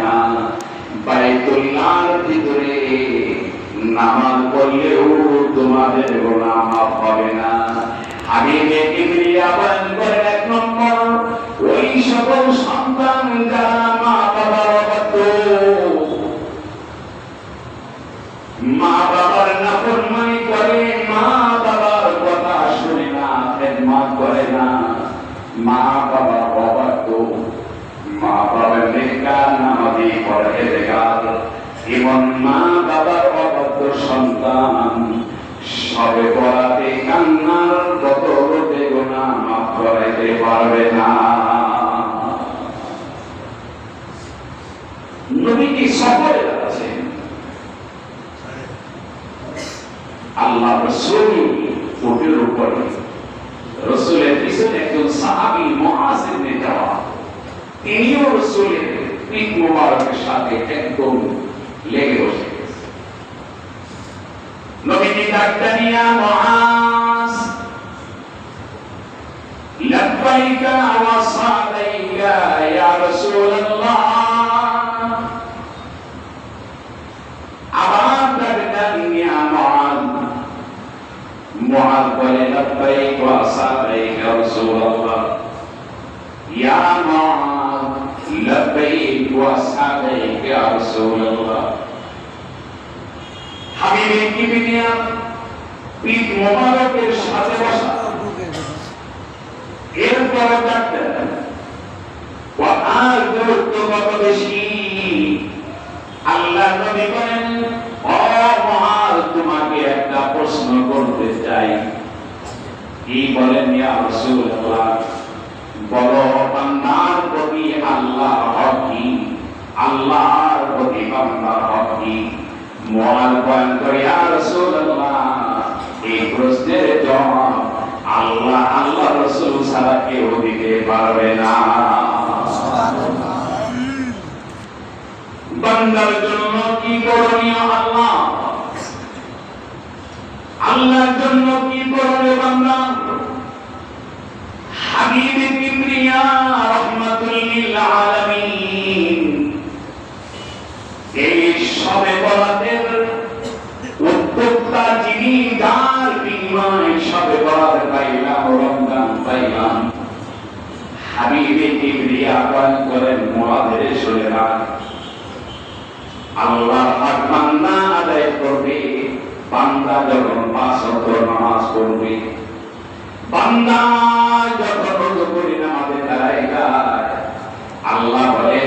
না। বাইতুল্লাহর ভিতরে নামাজ পড়লেও তোমাদের গুনাহ মাফ হবে না। হাবিবে কিবরিয়া বলেন করেন, এক নম্বর ওই সকল সন্তান যারা মা বাবার অবাধ্য, মা বাবার নাফরমানি করে, মা বাবার কথা শুনে না, খেদমত করে না, মা বাবা অবাধ্য, মা বাবার নেককার নামাজি পরহেজগার, এবং মা বাবার অবাধ্য সন্তান সবে বরাতে কান্নার বদৌলতে গুনাহ মাফ করাইতে পারবে না। নবীজি সফরে আছেন, আল্লাহ রাসূল উটের উপরে, রাসূলের পিছনে একজন সাহাবী মুআজ ইবনে জাবাল, তিনিও রাসূলের পিঠ মোবারকের সাথে একদম লেগে বসে গেছে। নবীজি ডাকতে নিয়া, মুআজ লাব্বাইকা ওয়া সাদাইকা ইয়া রাসূলুল্লাহ, আবার ডাকতে নিয়া মুআজ বলে, লাব্বাইক ওয়া সাদাইক ইয়া রাসূলুল্লাহ, ইয়া মুআজ লাব্বাইক ওয়া সাদাইক ইয়া রাসূলুল্লাহ। হাবিবে কিবরিয়া পিঠ মোবারকের সাথে বসা, এরপর ডাকতেন, ওয়ার দূরত্ব কত বেশি। আল্লাহ নবী বলেন, ও মুআজ, তোমাকে একটা প্রশ্ন করতে চাই। কি বলেন? ইয়া রাসূলুল্লাহ, বলো বান্দার প্রতি আল্লাহর হক কি, আল্লাহর প্রতি বান্দার হক কি? মুআজ বলেন, ইয়া রাসূলুল্লাহ, এই প্রশ্নের জবাব আল্লাহ আল্লাহ রাসূল ছাড়া কেউ দিতে পারবে না। বান্দার জন্য কি করণীয়? আল্লাহ আল্লাহর জন্য কি করবে বান্দা? হাবিবে কিবরিয়া রাহমাতুল লিল আলামিন এই সবে বরাতের উদ্যোক্তা যিনি, যার বিনিময়ে সবে বরাত পাইলাম, রমজান পাইলাম, হাবিবে কিবরিয়া আহ্বান করেন, মুআজের শুনে না, আল্লাহর হক বান্দা আদায় করবে। বান্দা যখন 5 ওয়াক্ত নামাজ পড়বে, বান্দা যখন ওযু করে নামাজে দাঁড়ায়, আল্লাহ বলে